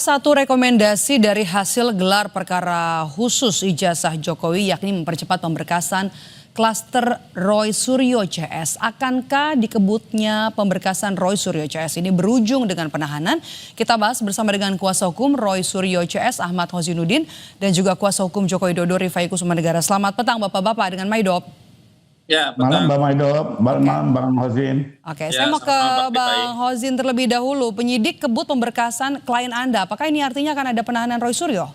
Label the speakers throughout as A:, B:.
A: satu rekomendasi dari hasil gelar perkara khusus ijazah Jokowi yakni mempercepat pemberkasan klaster Roy Suryo CS. Akankah dikebutnya pemberkasan Roy Suryo CS ini berujung dengan penahanan? Kita bahas bersama dengan kuasa hukum Roy Suryo CS Ahmad Hozinuddin dan juga kuasa hukum Joko Widodo Rifai Kusumandegara. Selamat petang Bapak-Bapak dengan Maidop.
B: Ya,
C: malam Mbak Maidop, malam Bang Hozin.
A: Oke,
B: Ya,
A: saya mau ke Bang Hozin terlebih dahulu. Penyidik kebut pemberkasan klien Anda. Apakah ini artinya akan ada penahanan Roy Suryo?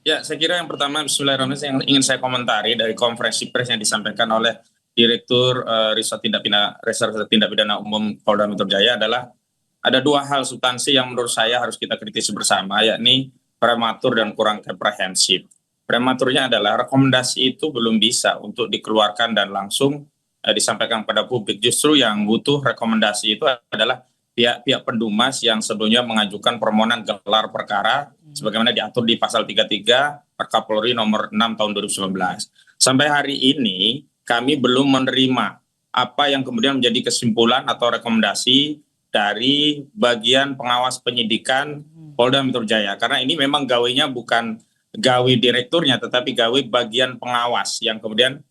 B: Ya, saya kira yang pertama Bismillahirrahmanirrahim yang ingin saya komentari dari konferensi pers yang disampaikan oleh Direktur Reserse Tindak Pidana Umum Polda Metro Jaya adalah ada dua hal substansi yang menurut saya harus kita kritisi bersama, yakni prematur dan kurang komprehensif. Prematurnya adalah rekomendasi itu belum bisa untuk dikeluarkan dan langsung disampaikan pada publik. Justru yang butuh rekomendasi itu adalah pihak-pihak pendumas yang sebelumnya mengajukan permohonan gelar perkara sebagaimana diatur di pasal 33 Perkapolri nomor 6 tahun 2019. Sampai hari ini kami belum menerima apa yang kemudian menjadi kesimpulan atau rekomendasi dari bagian pengawas penyidikan Polda Metro Jaya. Karena ini memang gawainya bukan gawe direkturnya tetapi gawe bagian pengawas yang kemudian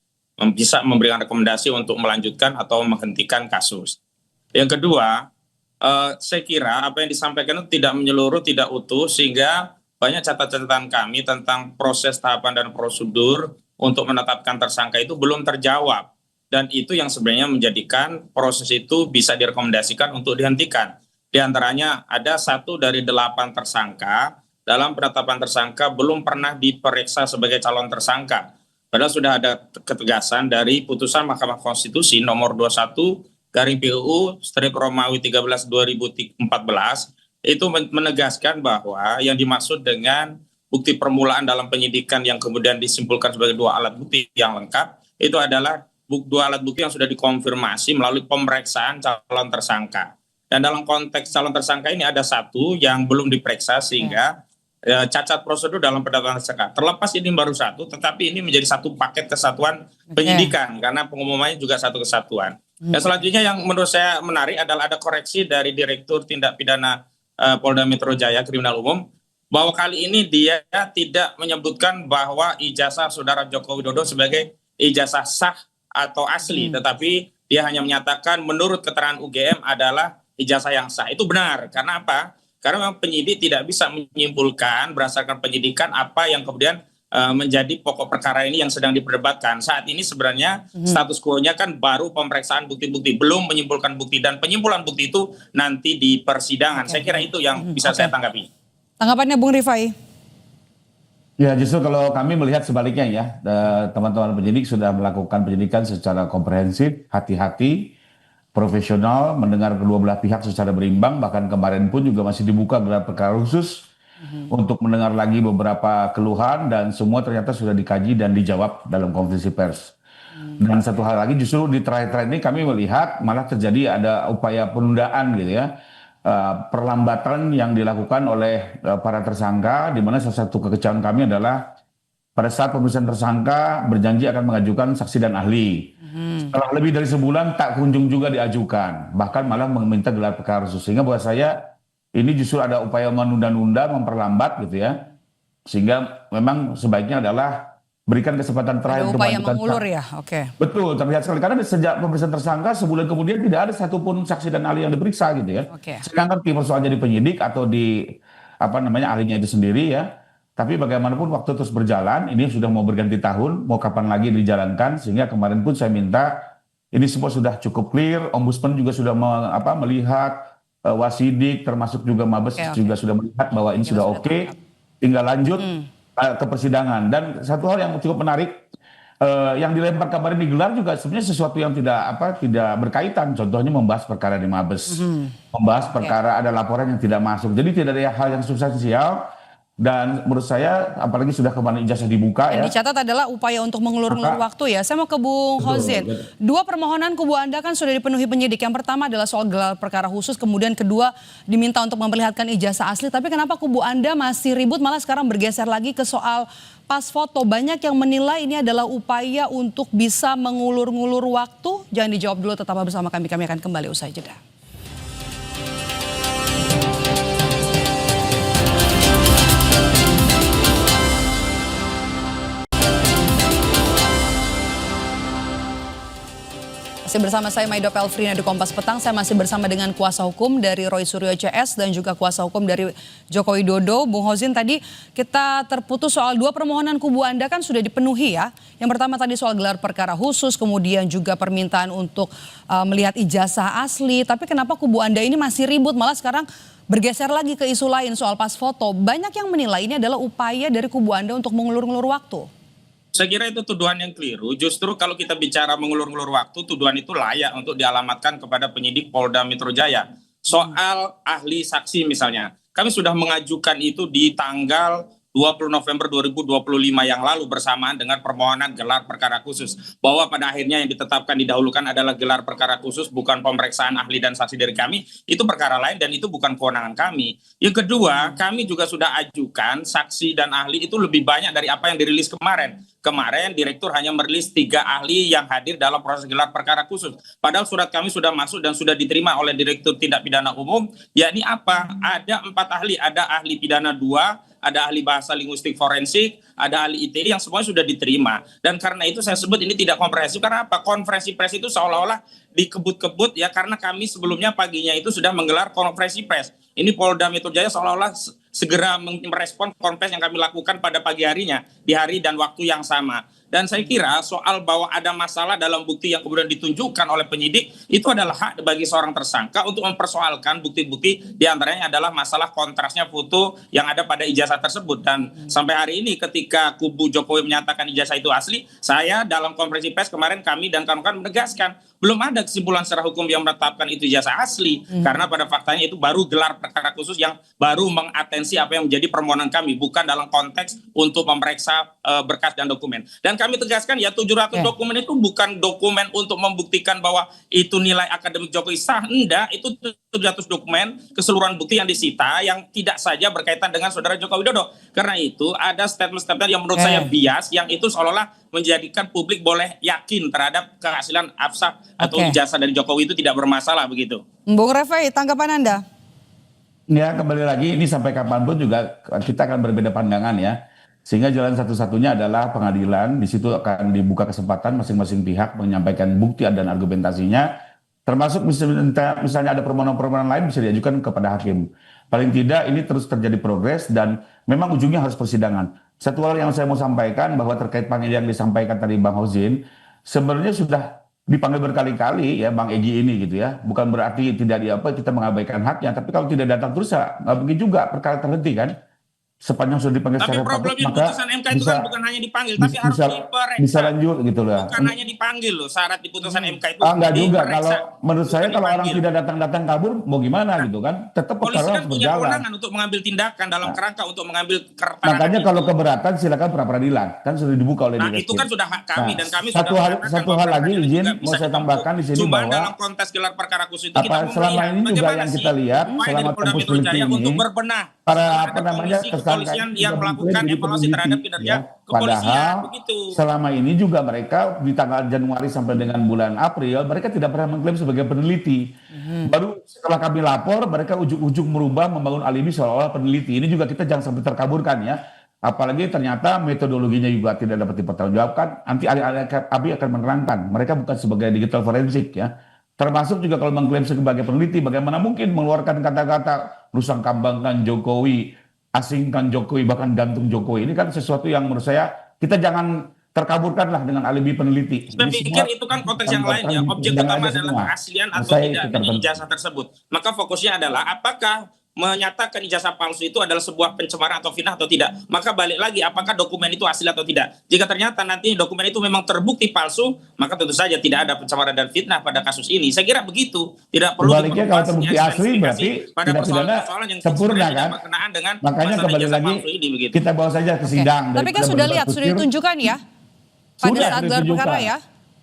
B: bisa memberikan rekomendasi untuk melanjutkan atau menghentikan kasus. Yang kedua, saya kira apa yang disampaikan itu tidak menyeluruh, tidak utuh, sehingga banyak catatan kami tentang proses tahapan dan prosedur untuk menetapkan tersangka itu belum terjawab. Dan itu yang sebenarnya menjadikan proses itu bisa direkomendasikan untuk dihentikan. Di antaranya ada 1 dari 8 tersangka dalam penetapan tersangka belum pernah diperiksa sebagai calon tersangka. Padahal sudah ada ketegasan dari putusan Mahkamah Konstitusi nomor 21/PUU/Romawi 13/2014 itu menegaskan bahwa yang dimaksud dengan bukti permulaan dalam penyidikan yang kemudian disimpulkan sebagai 2 alat bukti yang lengkap itu adalah 2 alat bukti yang sudah dikonfirmasi melalui pemeriksaan calon tersangka. Dan dalam konteks calon tersangka ini ada 1 yang belum diperiksa sehingga cacat prosedur dalam penetapan tersangka. Terlepas ini baru 1, tetapi ini menjadi 1 paket kesatuan penyidikan karena pengumumannya juga 1 kesatuan. Dan selanjutnya yang menurut saya menarik adalah ada koreksi dari Direktur Tindak Pidana Polda Metro Jaya Kriminal Umum bahwa kali ini dia tidak menyebutkan bahwa ijazah saudara Joko Widodo sebagai ijazah sah atau asli, tetapi dia hanya menyatakan menurut keterangan UGM adalah ijazah yang sah. Itu benar. Karena apa? Karena memang penyidik tidak bisa menyimpulkan berdasarkan penyidikan apa yang kemudian menjadi pokok perkara ini yang sedang diperdebatkan. Saat ini sebenarnya status quo-nya kan baru pemeriksaan bukti-bukti, belum menyimpulkan bukti, dan penyimpulan bukti itu nanti di persidangan. Saya kira itu yang bisa saya tanggapi.
A: Tanggapannya Bung Rifai?
C: Ya, justru kalau kami melihat sebaliknya ya, teman-teman penyidik sudah melakukan penyidikan secara komprehensif, hati-hati, profesional, mendengar kedua belah pihak secara berimbang. Bahkan kemarin pun juga masih dibuka gelar perkara khusus untuk mendengar lagi beberapa keluhan, dan semua ternyata sudah dikaji dan dijawab dalam konferensi pers. Dan satu hal lagi, justru di terakhir-terakhir ini kami melihat malah terjadi ada upaya penundaan gitu ya, perlambatan yang dilakukan oleh para tersangka, di mana salah satu kekecewaan kami adalah pada saat pemeriksaan tersangka berjanji akan mengajukan saksi dan ahli. Setelah lebih dari sebulan tak kunjung juga diajukan, bahkan malah meminta gelar perkara khusus. Sehingga buat saya ini justru ada upaya menunda-nunda, memperlambat gitu ya, sehingga memang sebaiknya adalah berikan kesempatan terakhir untuk
A: upaya mengulur ya, oke.
C: Betul, terlihat sekali karena sejak pemeriksaan tersangka sebulan kemudian tidak ada satupun saksi dan ahli yang diperiksa gitu ya. Saya ngerti persoalannya di penyidik atau di ahlinya itu sendiri ya. Tapi bagaimanapun waktu terus berjalan, ini sudah mau berganti tahun, mau kapan lagi dijalankan, sehingga kemarin pun saya minta ini semua sudah cukup clear, Ombudsman juga sudah melihat, Wasidik termasuk juga Mabes juga sudah melihat bahwa ini sudah oke, tinggal lanjut ke persidangan. Dan satu hal yang cukup menarik, yang dilempar kemarin digelar juga sebenarnya sesuatu yang tidak berkaitan, contohnya membahas perkara di Mabes, membahas perkara ada laporan yang tidak masuk, jadi tidak ada hal yang substansial. Dan menurut saya, apalagi sudah kemarin ijazah dibuka
A: yang dicatat adalah upaya untuk mengulur-ngulur waktu ya. Saya mau ke Bung Hozin. 2 permohonan kubu Anda kan sudah dipenuhi penyidik. Yang pertama adalah soal gelar perkara khusus, kemudian kedua diminta untuk memperlihatkan ijazah asli. Tapi kenapa kubu Anda masih ribut, malah sekarang bergeser lagi ke soal pas foto? Banyak yang menilai ini adalah upaya untuk bisa mengulur-ngulur waktu. Jangan dijawab dulu, tetap bersama kami akan kembali usai jeda. Masih bersama saya Maido Pelfrina di Kompas Petang. Saya masih bersama dengan kuasa hukum dari Roy Suryo CS dan juga kuasa hukum dari Joko Widodo. Bung Hozin, tadi kita terputus soal dua permohonan kubu Anda kan sudah dipenuhi ya. Yang pertama tadi soal gelar perkara khusus, kemudian juga permintaan untuk melihat ijazah asli. Tapi kenapa kubu Anda ini masih ribut, malah sekarang bergeser lagi ke isu lain soal pas foto. Banyak yang menilai ini adalah upaya dari kubu Anda untuk mengulur-ngulur waktu.
B: Saya kira itu tuduhan yang keliru. Justru kalau kita bicara mengulur-ngulur waktu, tuduhan itu layak untuk dialamatkan kepada penyidik Polda Metro Jaya. Soal ahli saksi misalnya, kami sudah mengajukan itu di tanggal 20 November 2025 yang lalu bersamaan dengan permohonan gelar perkara khusus. Bahwa pada akhirnya yang ditetapkan didahulukan adalah gelar perkara khusus, bukan pemeriksaan ahli dan saksi dari kami. Itu perkara lain dan itu bukan kewenangan kami. Yang kedua, kami juga sudah ajukan saksi dan ahli itu lebih banyak dari apa yang dirilis kemarin. Kemarin direktur hanya merilis 3 ahli yang hadir dalam proses gelar perkara khusus. Padahal surat kami sudah masuk dan sudah diterima oleh Direktur Tindak Pidana Umum. Yakni apa? Ada 4 ahli. Ada ahli pidana 2, ada ahli bahasa linguistik forensik, ada ahli ITE yang semuanya sudah diterima. Dan karena itu saya sebut ini tidak komprehensif. Karena apa? Konferensi pers itu seolah-olah dikebut-kebut ya, karena kami sebelumnya paginya itu sudah menggelar konferensi pers. Ini Polda Metro Jaya seolah-olah segera merespon konferensi yang kami lakukan pada pagi harinya, di hari dan waktu yang sama. Dan saya kira soal bahwa ada masalah dalam bukti yang kemudian ditunjukkan oleh penyidik, itu adalah hak bagi seorang tersangka untuk mempersoalkan bukti-bukti, diantaranya adalah masalah kontrasnya foto yang ada pada ijazah tersebut. Dan sampai hari ini ketika kubu Jokowi menyatakan ijazah itu asli, saya dalam konferensi pers kemarin kami dan kawan-kawan menegaskan, belum ada kesimpulan secara hukum yang menetapkan itu ijazah asli. Karena pada faktanya itu baru gelar perkara khusus yang baru mengatensi apa yang menjadi permohonan kami, bukan dalam konteks untuk memeriksa berkas dan dokumen. Dan kami tegaskan ya 700 dokumen itu bukan dokumen untuk membuktikan bahwa itu nilai akademik Jokowi sah. Enggak, itu 700 dokumen keseluruhan bukti yang disita yang tidak saja berkaitan dengan saudara Joko Widodo. Karena itu ada statement-statement yang menurut saya bias, yang itu seolah-olah menjadikan publik boleh yakin terhadap kehasilan absah atau ijazah dari Jokowi itu tidak bermasalah begitu.
A: Bung Refai, tanggapan Anda?
C: Ya, kembali lagi ini sampai kapanpun juga kita akan berbeda pandangan ya. Sehingga jalan satu-satunya adalah pengadilan. Di situ akan dibuka kesempatan masing-masing pihak menyampaikan bukti dan argumentasinya. Termasuk misalnya ada permohonan-permohonan lain bisa diajukan kepada hakim. Paling tidak ini terus terjadi progres dan memang ujungnya harus persidangan. Satu hal yang saya mau sampaikan bahwa terkait panggil yang disampaikan tadi Bang Hozin, sebenarnya sudah dipanggil berkali-kali ya Bang Egy ini gitu ya. Bukan berarti tidak kita mengabaikan haknya, tapi kalau tidak datang terus ya nggak mungkin juga perkara terhenti kan. Sepanjang sudah dipanggil
B: tapi
C: secara
B: problemnya
C: maka
B: putusan MK itu kan bukan hanya dipanggil, tapi harus diperiksa.
C: Bisa lanjut gitu lah.
B: Bukan hanya dipanggil loh, syarat di putusan MK itu.
C: Enggak juga,
B: diperiksa.
C: kalau menurut saya
B: Bukan
C: kalau orang
B: dipanggil.
C: tidak datang kabur mau gimana gitu kan. Tetap
B: Polisi
C: perkara
B: kan
C: harus
B: punya
C: berjalan.
B: kewenangan untuk mengambil tindakan dalam kerangka untuk mengambil keterangan.
C: Makanya kalau
B: itu.
C: keberatan silakan pra peradilan, kan sudah dibuka oleh
B: Nah
C: direktur.
B: itu kan sudah hak kami dan kami
C: satu
B: sudah
C: hal
B: mengatakan
C: satu
B: bahwa
C: hal lagi
B: pra-peradilan
C: izin
B: juga
C: mau
B: bisa
C: saya
B: ditempuh.
C: tambahkan di sini
B: Cuma
C: bahwa
B: dalam kontes gelar perkara khusus itu kita mau
C: selama
B: melihat
C: ini juga
B: bagaimana
C: yang
B: sih
C: kita lihat
B: upaya
C: selama
B: dari Polda
C: tempus
B: Metro Jaya
C: ini
B: untuk berbenah.
C: para
B: Ada komisi
C: tersangka
B: kepolisian
C: ini
B: yang
C: juga
B: melakukan
C: mengklaim jadi
B: evaluasi
C: peneliti,
B: terhadap kinerja kepolisian
C: Padahal
B: begitu.
C: selama ini juga mereka di tanggal Januari sampai dengan bulan April mereka tidak pernah mengklaim sebagai peneliti. Baru setelah kami lapor mereka ujug-ujug merubah membangun alibi seolah-olah peneliti. Ini juga kita jangan sampai terkaburkan ya. Apalagi ternyata metodologinya juga tidak dapat dipertanggungjawabkan. Nanti ahli-ahli ABI akan menerangkan mereka bukan sebagai digital forensik ya. Termasuk juga kalau mengklaim sebagai peneliti, bagaimana mungkin mengeluarkan kata-kata rusang kambangkan Jokowi, asingkan Jokowi, bahkan gantung Jokowi. Ini kan sesuatu yang menurut saya kita jangan terkaburkan lah dengan alibi peneliti.
B: Saya pikir itu kan konteks yang lain ya. Objek utama adalah keaslian atau tidaknya ijazah tersebut. Maka fokusnya adalah apakah menyatakan ijazah palsu itu adalah sebuah pencemaran atau fitnah atau tidak. Maka balik lagi apakah dokumen itu asli atau tidak. Jika ternyata nanti dokumen itu memang terbukti palsu, maka tentu saja tidak ada pencemaran dan fitnah pada kasus ini. Saya kira begitu. Tidak perlu
C: sebaliknya kalau terbukti asli berarti
B: pada
C: tidak pidana
B: persoalan yang
C: sempurna kan.
B: Dengan
C: makanya kembali lagi
B: ini,
C: kita bawa saja ke sidang.
A: Tapi kan sudah lihat, sudah ditunjukkan ya pada saat gelar perkara ya.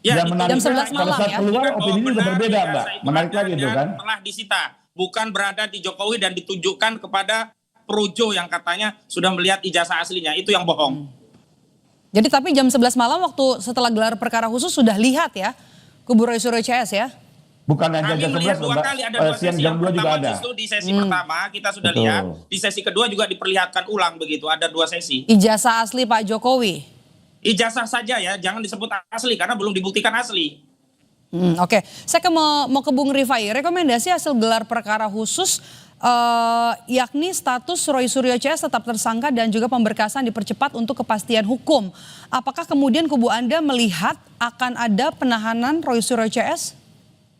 B: Ya,
A: jam 11 malam
C: saat
A: ya.
C: keluar opini juga berbeda Mbak. Menarik lagi itu kan.
B: Telah disita, bukan berada di Jokowi dan ditunjukkan kepada Projo yang katanya sudah melihat ijazah aslinya. Itu yang bohong.
A: Jadi tapi jam 11 malam waktu setelah gelar perkara khusus sudah lihat ya kubu Roy Suryo CS ya.
C: Bukan hanya
B: Kami
C: jam
B: melihat
C: 11
B: dua
C: Mbak.
B: kali ada dua
C: Siang
B: sesi.
C: jam
B: Yang
C: 2 juga
B: pertama
C: ada.
B: justru di sesi pertama kita sudah lihat. Di sesi kedua juga diperlihatkan ulang begitu. Ada 2 sesi.
A: Ijazah asli Pak Jokowi.
B: Ijazah saja ya, jangan disebut asli karena belum dibuktikan asli.
A: Oke, saya mau ke Bung Rifai. Rekomendasi hasil gelar perkara khusus yakni status Roy Suryo CS tetap tersangka dan juga pemberkasan dipercepat untuk kepastian hukum. Apakah kemudian kubu Anda melihat akan ada penahanan Roy Suryo CS?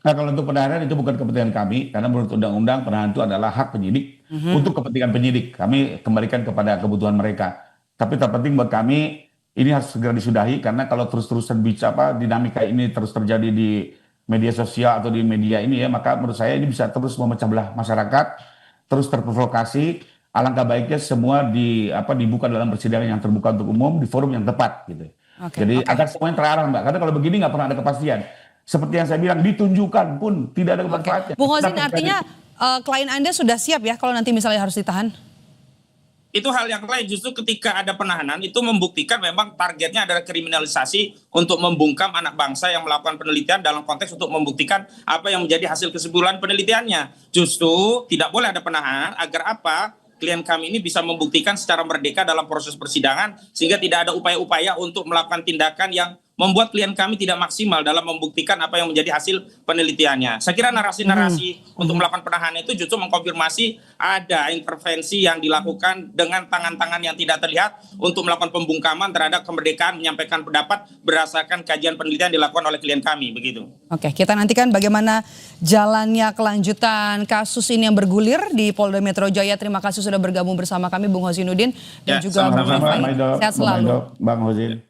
C: Nah, kalau untuk penahanan itu bukan kepentingan kami, karena menurut undang-undang penahanan itu adalah hak penyidik untuk kepentingan penyidik. Kami kembalikan kepada kebutuhan mereka. Tapi terpenting buat kami ini harus segera disudahi karena kalau terus-terusan bicara dinamika ini terus terjadi di media sosial atau di media ini ya, maka menurut saya ini bisa terus memecah belah masyarakat, terus terprovokasi. Alangkah baiknya semua dibuka dalam persidangan yang terbuka untuk umum di forum yang tepat gitu. Jadi agar semuanya terarah, Mbak. Karena kalau begini nggak pernah ada kepastian. Seperti yang saya bilang, ditunjukkan pun tidak ada kepastian.
A: Bung Hozin, artinya klien Anda sudah siap ya kalau nanti misalnya harus ditahan?
B: Itu hal yang lain, justru ketika ada penahanan itu membuktikan memang targetnya adalah kriminalisasi untuk membungkam anak bangsa yang melakukan penelitian dalam konteks untuk membuktikan apa yang menjadi hasil kesimpulan penelitiannya. Justru tidak boleh ada penahanan agar apa? Klien kami ini bisa membuktikan secara merdeka dalam proses persidangan sehingga tidak ada upaya-upaya untuk melakukan tindakan yang membuat klien kami tidak maksimal dalam membuktikan apa yang menjadi hasil penelitiannya. Saya kira narasi-narasi untuk melakukan penahanan itu justru mengkonfirmasi ada intervensi yang dilakukan dengan tangan-tangan yang tidak terlihat untuk melakukan pembungkaman terhadap kemerdekaan menyampaikan pendapat berdasarkan kajian penelitian dilakukan oleh klien kami, begitu.
A: Oke, kita nantikan bagaimana jalannya kelanjutan kasus ini yang bergulir di Polda Metro Jaya. Terima kasih sudah bergabung bersama kami Bung Hozinuddin dan juga Bung Rifai. Sehat selalu.
C: Bang Hozin.